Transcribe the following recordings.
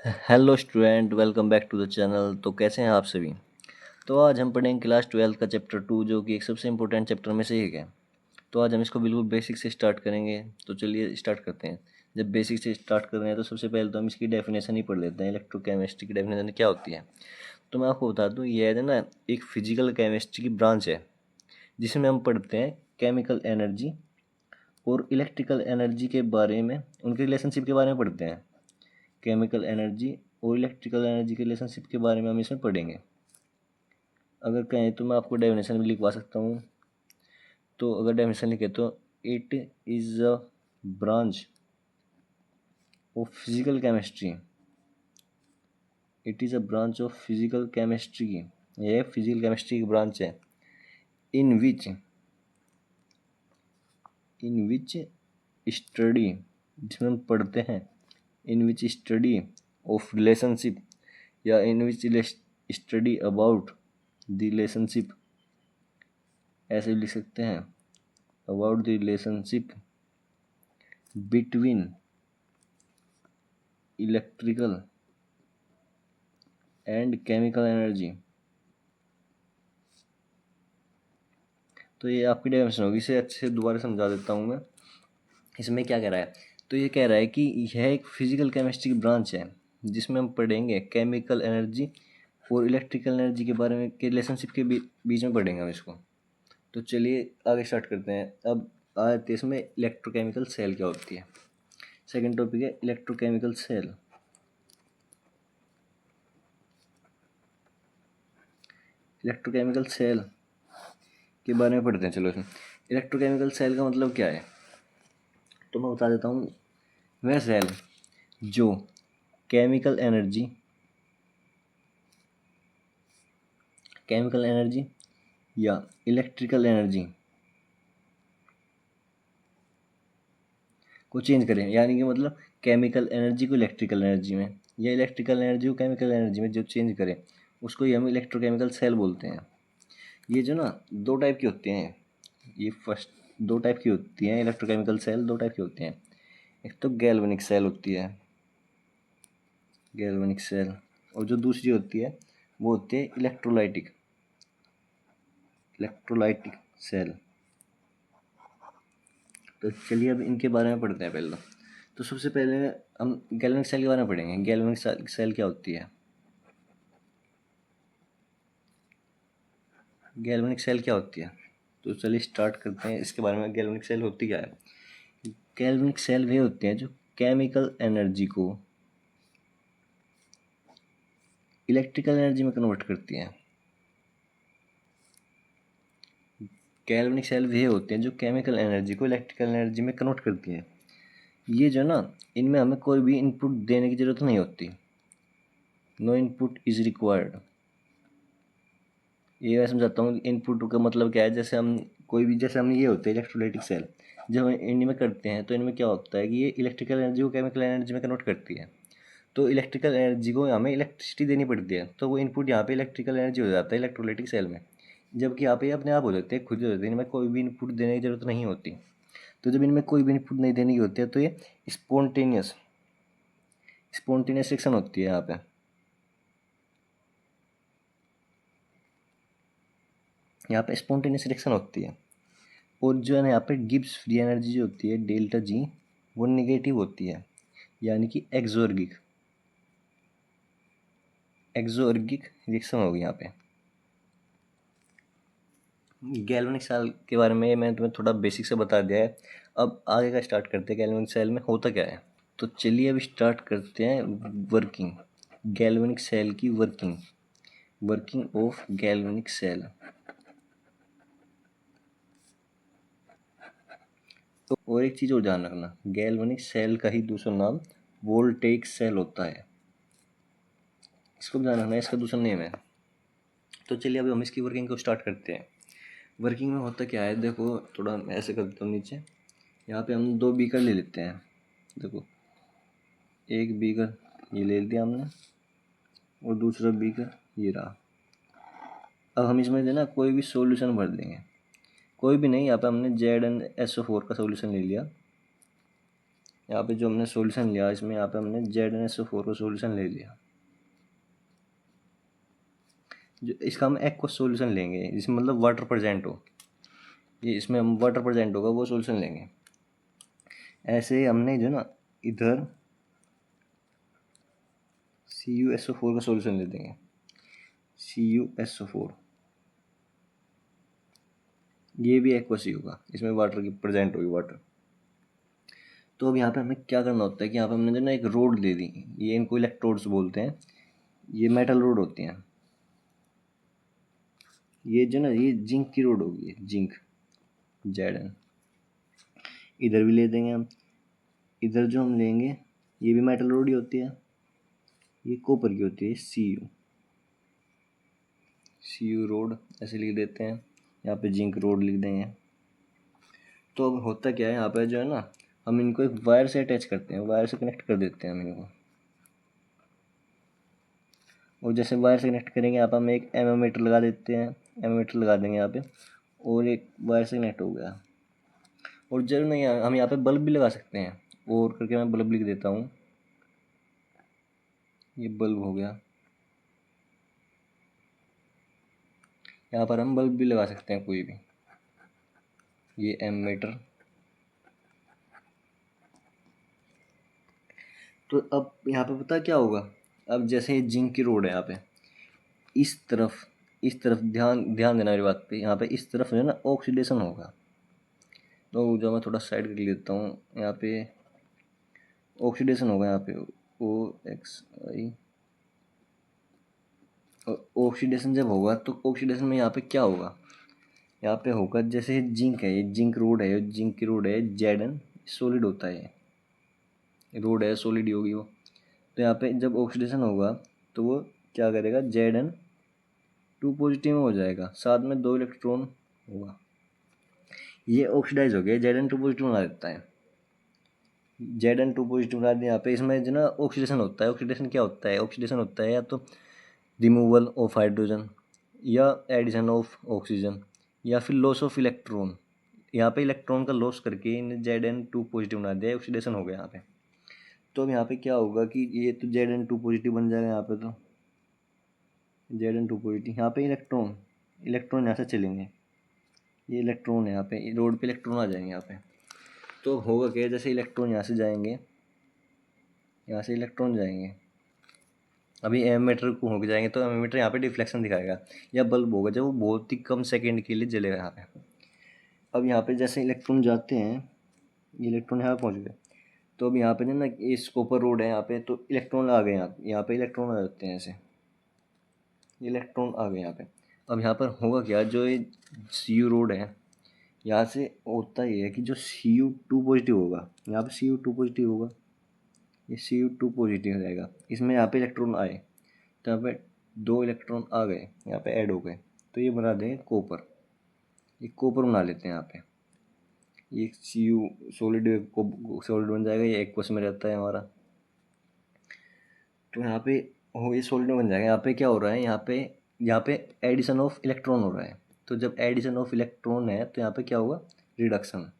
Hello student, welcome back to the channel. तो कैसे हैं आप सभी। तो आज हम पढ़ेंगे क्लास 12 का चैप्टर 2, जो कि एक सबसे इम्पोर्टेंट चैप्टर में से एक है। तो आज हम इसको बिल्कुल बेसिक से स्टार्ट करेंगे। तो चलिए स्टार्ट करते हैं। जब बेसिक से स्टार्ट कर रहे हैं तो सबसे पहले तो हम इसकी डेफिनेशन ही पढ़ लेते हैं। इलेक्ट्रोकेमिस्ट्री की डेफिनेशन क्या होती है। तो मैं आपको बता दूँ, ये है ना एक फिजिकल केमिस्ट्री की ब्रांच है, जिसमें हम पढ़ते हैं केमिकल एनर्जी और इलेक्ट्रिकल एनर्जी के बारे में, उनके रिलेशनशिप के बारे में पढ़ते हैं। केमिकल एनर्जी और इलेक्ट्रिकल एनर्जी के रिलेशनशिप के बारे में हम इसमें पढ़ेंगे। अगर कहें तो मैं आपको डेफिनेशन भी लिखवा सकता हूँ। तो अगर डेफिनेशन लिखे तो it is a branch of physical chemistry. It is a branch of physical chemistry. यह फिजिकल केमिस्ट्री की ब्रांच है। इन विच इन विच स्टडी, जिसमें हम पढ़ते हैं। इन विच स्टडी ऑफ रिलेशनशिप, या इन विच स्टडी अबाउट द रिलेशनशिप, ऐसे भी लिख सकते हैं। About the relationship between electrical and chemical energy. तो ये आपकी डेफिनेशन होगी। इसे अच्छे से दोबारा समझा देता हूँ मैं। इसमें क्या कह रहा है, तो ये कह रहा है कि यह एक फिजिकल केमिस्ट्री की ब्रांच है, जिसमें हम पढ़ेंगे केमिकल एनर्जी और इलेक्ट्रिकल एनर्जी के बारे में, के रिलेशनशिप के बीच में पढ़ेंगे हम इसको। तो चलिए आगे स्टार्ट करते हैं। अब आते हैं इसमें इलेक्ट्रोकेमिकल सेल क्या होती है। सेकेंड टॉपिक है इलेक्ट्रोकेमिकल सेल। इलेक्ट्रोकेमिकल सेल के बारे में पढ़ते हैं। चलो इसमें इलेक्ट्रोकेमिकल सेल का मतलब क्या है, तो मैं बता देता हूँ। वह सेल जो केमिकल एनर्जी या इलेक्ट्रिकल एनर्जी को चेंज करें, यानी कि मतलब केमिकल एनर्जी को इलेक्ट्रिकल एनर्जी में, या इलेक्ट्रिकल एनर्जी को केमिकल एनर्जी में जो चेंज करें, उसको ही हम इलेक्ट्रोकेमिकल सेल बोलते हैं। ये जो ना दो टाइप की होती हैं। ये फर्स्ट दो टाइप की होती हैं इलेक्ट्रोकेमिकल सेल, दो टाइप की होती हैं। एक तो गैल्वेनिक सेल होती है, गैल्वेनिक सेल। और जो दूसरी होती है वो होती है इलेक्ट्रोलाइटिक इलेक्ट्रोलाइटिक सेल। तो चलिए अब इनके बारे में पढ़ते हैं पहले। तो सबसे पहले हम गैल्वेनिक सेल के बारे में पढ़ेंगे। गैल्वेनिक सेल क्या होती है। गैल्वेनिक सेल क्या होती है, तो चलिए स्टार्ट करते हैं इसके बारे में। गैल्वेनिक सेल होती क्या है। गैल्वेनिक सेल वे होते हैं जो केमिकल एनर्जी को इलेक्ट्रिकल एनर्जी में कन्वर्ट करती हैं। गैल्वेनिक सेल वे होते हैं जो केमिकल एनर्जी को इलेक्ट्रिकल एनर्जी में कन्वर्ट करती हैं। ये जो ना, इनमें हमें कोई भी इनपुट देने की ज़रूरत नहीं होती। No input is required. ये मैं समझाता हूँ इनपुट का मतलब क्या है। जैसे हम कोई भी, जैसे हम ये होते हैं इलेक्ट्रोलाइटिक सेल, जब हम इनमें करते हैं तो इनमें क्या होता है कि ये इलेक्ट्रिकल एनर्जी को केमिकल एनर्जी में कन्वर्ट करती है। तो इलेक्ट्रिकल एनर्जी को हमें इलेक्ट्रिसिटी देनी पड़ती है, तो वो इनपुट यहाँ पे इलेक्ट्रिकल एनर्जी हो जाता है इलेक्ट्रोलाइटिक सेल में। जबकि यहाँ पे अपने आप हो जाते हैं, खुद हो जाते हैं, इनमें कोई भी इनपुट देने की जरूरत नहीं होती। तो जब इनमें कोई भी इनपुट नहीं देने की होती है तो ये स्पॉन्टेनियस स्पॉन्टेनियस रिएक्शन होती है। यहाँ पे स्पॉन्टेनियस रिएक्शन होती है। और जो है ना, यहाँ पे गिब्स फ्री एनर्जी जो होती है डेल्टा जी, वो निगेटिव होती है, यानी कि एक्सोर्गिक एक्सोर्गिक रिएक्शन होगी यहाँ पे। गैल्वेनिक सेल के बारे में मैंने तुम्हें थोड़ा बेसिक से बता दिया है। अब आगे का स्टार्ट करते हैं। गैल्वेनिक सेल में होता क्या है, तो चलिए अब स्टार्ट करते हैं वर्किंग। गैल्वेनिक सेल की working working of galvanic cell. तो और एक चीज़ और ध्यान रखना, गैल्वेनिक सेल का ही दूसरा नाम वोल्टेइक सेल होता है। इसको भी ध्यान रखना है, इसका दूसरा नेम है। तो चलिए अभी हम इसकी वर्किंग को स्टार्ट करते हैं। वर्किंग में होता क्या है, देखो थोड़ा ऐसे कर देता हूँ नीचे। यहाँ पे हम दो बीकर ले लेते हैं। देखो, एक बीकर ये ले लिया हमने, और दूसरा बीकर ये रहा। अब हम इसमें ना कोई भी सॉल्यूशन भर देंगे। कोई भी नहीं, यहाँ पे हमने Zn SO4 का सॉल्यूशन ले लिया। यहाँ पे जो हमने सॉल्यूशन लिया इसमें, यहाँ पे हमने ZnSO4 का सॉल्यूशन ले लिया। जो इसका हम एक्वस सॉल्यूशन लेंगे जिसमें मतलब वाटर प्रेजेंट हो, ये इसमें हम वाटर प्रेजेंट होगा वो सॉल्यूशन लेंगे। ऐसे ही हमने जो ना इधर CuSO4 का सॉल्यूशन ले देंगे, CuSO4, ये भी एक्वस ही होगा, इसमें वाटर की प्रेजेंट होगी वाटर। तो अब यहाँ पे हमें क्या करना होता है कि यहाँ पे हमने जो ना एक रोड दे दी, ये इनको इलेक्ट्रोड्स बोलते हैं, ये मेटल रोड होती हैं। ये जो ना ये जिंक की रोड होगी, जिंक Zn। इधर भी ले देंगे हम, इधर जो हम लेंगे ये भी मेटल रोड ही होती है, ये कॉपर की होती है, Cu रोड ऐसे लिख देते हैं। यहाँ पे जिंक रोड लिख देंगे। तो अब होता क्या है, यहाँ पे जो है ना हम इनको एक वायर से अटैच करते हैं, वायर से कनेक्ट कर देते हैं हम इनको। और जैसे वायर से कनेक्ट करेंगे यहाँ पे हम एक एमोमीटर लगा देते हैं, एमोमीटर लगा देंगे यहाँ पे, और एक वायर से कनेक्ट हो गया। और जरूर नहीं, हम यहाँ पे बल्ब भी लगा सकते हैं, और करके मैं बल्ब लिख देता हूँ, ये बल्ब हो गया। यहाँ पर हम बल्ब भी लगा सकते हैं कोई भी, ये एममीटर। तो अब यहाँ पे पता क्या होगा, अब जैसे ये जिंक की रोड है यहाँ पे, इस तरफ ध्यान ध्यान देना मेरी बात पे, यहाँ पे इस तरफ जो है ना ऑक्सीडेशन होगा। तो जो मैं थोड़ा साइड कर लेता हूँ, यहाँ पे ऑक्सीडेशन होगा, यहाँ पे OXI। ऑक्सीडेशन जब होगा तो ऑक्सीडेशन में यहाँ पे क्या होगा, यहाँ पे होगा जैसे जिंक है, ये जिंक रोड है, जिंक की रोड है Zn, सॉलिड होता है, ये रोड है सॉलिड ही होगी वो। तो यहाँ पे जब ऑक्सीडेशन होगा तो वो क्या करेगा, Zn2 पॉजिटिव में हो जाएगा, साथ में 2 इलेक्ट्रॉन होगा, ये ऑक्सीडाइज हो गया, Zn2 पॉजिटिव बना देता है, Zn2 पॉजिटिव बना दिया। यहाँ पे इसमें जो ना ऑक्सीडेशन होता है, ऑक्सीडेशन क्या होता है, ऑक्सीडेशन होता है या तो रिमूवल ऑफ हाइड्रोजन, या एडिशन ऑफ ऑक्सीजन, या फिर लॉस ऑफ इलेक्ट्रॉन। यहाँ पे इलेक्ट्रॉन का लॉस करके इन Zn2 पॉजिटिव बना दिया, ऑक्सीडेशन हो गया यहाँ पे। तो अब यहाँ पे क्या होगा कि ये तो Zn2 पॉजिटिव बन जाएगा यहाँ पे, तो Zn2 पॉजिटिव, यहाँ पे इलेक्ट्रॉन इलेक्ट्रॉन यहाँ से चलेंगे, ये इलेक्ट्रॉन है यहाँ पे, रोड पे इलेक्ट्रॉन आ जाएंगे यहाँ पे। तो होगा क्या, जैसे इलेक्ट्रॉन यहाँ से जाएंगे, यहाँ से इलेक्ट्रॉन जाएंगे, अभी एमीटर को हो जाएंगे तो एमीटर यहाँ पे डिफ्लेक्शन दिखाएगा, या बल्ब होगा जब वो बहुत ही कम सेकेंड के लिए जलेगा यहाँ पे। अब यहाँ पे जैसे इलेक्ट्रॉन जाते हैं, ये इलेक्ट्रॉन यहाँ पहुँच गए, तो अब यहाँ पे ना इस कॉपर रोड है यहाँ पे, तो इलेक्ट्रॉन आ गए यहाँ पे इलेक्ट्रॉन आ जाते हैं ऐसे, इलेक्ट्रॉन आ गए यहाँ पे। अब यहाँ पर होगा क्या, जो ये Cu रोड है, यहाँ से होता ये है कि जो Cu2 पॉजिटिव होगा, यहाँ पे Cu2 पॉजिटिव होगा, ये Cu2 पॉजिटिव हो जाएगा, इसमें यहाँ पे इलेक्ट्रॉन आए, तो यहाँ पे 2 इलेक्ट्रॉन आ गए, यहाँ पे ऐड हो गए, तो ये बना देंगे कॉपर, ये कॉपर बना लेते हैं यहाँ पे। ये Cu सॉलिड सॉलिड बन जाएगा, ये एक्वस में रहता है हमारा। तो यहाँ पे हो, ये सॉलिड में बन जाएगा। यहाँ पे क्या हो रहा है, यहाँ पे एडिशन ऑफ इलेक्ट्रॉन हो रहा है। तो जब एडिशन ऑफ इलेक्ट्रॉन है तो यहाँ पे क्या होगा, रिडक्शन,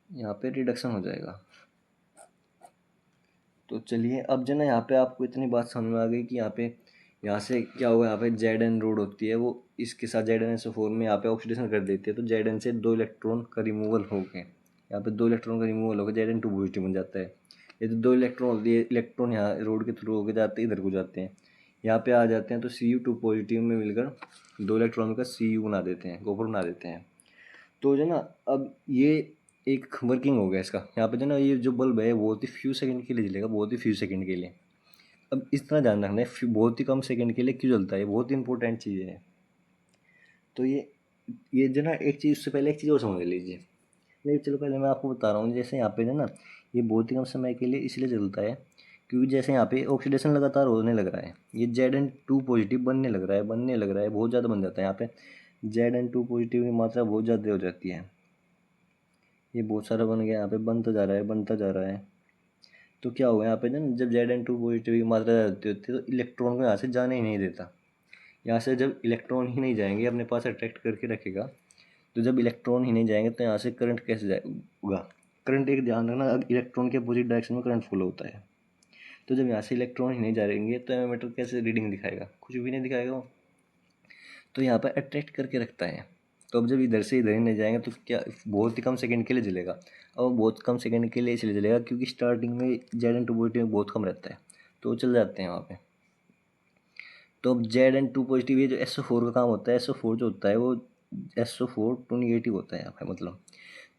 यहाँ पे रिडक्शन हो जाएगा। तो चलिए अब जो ना यहाँ पे आपको इतनी बात समझ में आ गई कि यहाँ से क्या होगा, यहाँ पे Zn रोड होती है, वो इसके साथ ZnSO4 में यहाँ पे ऑक्सीडेशन कर देती है, तो Zn से 2 इलेक्ट्रॉन का रिमूवल हो गए, यहाँ पे 2 इलेक्ट्रॉन का रिमूवल हो गया, Zn2 पॉजिटिव बन जाता है। ये तो 2 इलेक्ट्रॉन होती है, इलेक्ट्रॉन यहाँ रोड के थ्रू होकर जाते हैं, इधर को जाते हैं, यहाँ पे आ जाते हैं, तो Cu2 पॉजिटिव में मिलकर 2 इलेक्ट्रॉन का Cu बना देते हैं, कॉपर बना देते हैं। तो जो ना अब ये एक वर्किंग हो गया इसका, यहाँ पे जो ना ये जो बल्ब है बहुत ही फ्यू सेकंड के लिए जलेगा, बहुत ही फ्यू सेकंड के लिए। अब इस तरह ध्यान रखना है, बहुत ही कम सेकंड के लिए क्यों जलता है, बहुत ही इंपॉर्टेंट चीज़ है। तो ये जो ना एक चीज़, उससे पहले एक चीज़ और समझ लीजिए, नहीं चलो पहले मैं आपको बता रहा हूँ। जैसे यहाँ पे जो ना ये बहुत ही कम समय के लिए इसलिए जलता है क्योंकि जैसे यहाँ पे ऑक्सीडेशन लगातार होने लग रहा है, ये Zn2 पॉजिटिव बनने लग रहा है, बहुत ज़्यादा बन जाता है। यहाँ पे Zn2 पॉजिटिव की मात्रा बहुत ज़्यादा हो जाती है, ये बहुत सारा बन गया, यहाँ पे बनता जा रहा है, बनता जा रहा है। तो क्या होगा यहाँ पे ना, जब Zn2 पॉजिटिव की मात्रा ज़्यादा होती है तो इलेक्ट्रॉन को यहाँ से जाने ही नहीं देता। यहाँ से जब इलेक्ट्रॉन ही नहीं जाएंगे, अपने पास अट्रैक्ट करके रखेगा, तो जब इलेक्ट्रॉन ही नहीं जाएंगे तो यहाँ से करंट कैसे जाएगा, करंट एक ध्यान रखना, इलेक्ट्रॉन के अपोजिट डायरेक्शन में करंट फ्लो होता है। तो जब यहाँ से इलेक्ट्रॉन ही नहीं जा रहेंगे तो एमीटर कैसे रीडिंग दिखाएगा, कुछ भी नहीं दिखाएगा वो। तो यहाँ पर अट्रैक्ट करके रखता है। तो अब जब इधर से इधर ही नहीं जाएंगे तो क्या बहुत ही कम सेकंड के लिए जलेगा। और बहुत कम सेकंड के लिए इसलिए जलेगा क्योंकि स्टार्टिंग में Z2 पॉजिटिव बहुत कम रहता है, तो वो चल जाते हैं वहाँ पे। तो अब Z2 पॉजिटिव, ये जो SO4 का काम होता है, SO4 जो होता है वो SO4 टू निगेटिव होता है यहाँ पे मतलब।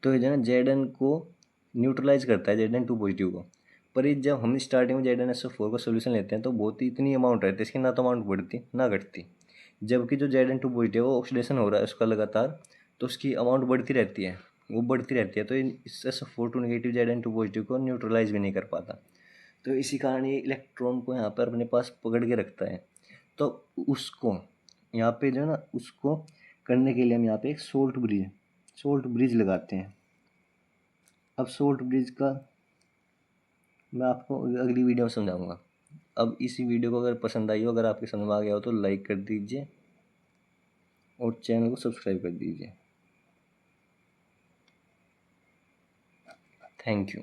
तो ये जो है ना Zn को न्यूट्रलाइज करता है, Zn2 पॉजिटिव को। पर ये जब हम स्टार्टिंग में ZnSO4 का सोल्यूशन लेते हैं तो बहुत ही इतनी अमाउंट रहती है इसकी, ना तो अमाउंट बढ़ती ना घटती। जबकि जो Zn2 पॉजिटिव है वो ऑक्सीडेशन हो रहा है उसका लगातार, तो उसकी अमाउंट बढ़ती रहती है, वो बढ़ती रहती है। तो इस SO4 two negative Zn2 positive को न्यूट्रलाइज भी नहीं कर पाता। तो इसी कारण ये इलेक्ट्रॉन को यहाँ पर अपने पास पकड़ के रखता है। तो उसको यहाँ पे जो है ना, उसको करने के लिए हम यहाँ पे एक सोल्ट ब्रिज लगाते हैं। अब सोल्ट ब्रिज का मैं आपको अगली वीडियो में समझाऊंगा। अब इसी वीडियो को अगर पसंद आई हो, अगर आपके समझ में आ गया हो तो लाइक कर दीजिए और चैनल को सब्सक्राइब कर दीजिए। Thank you.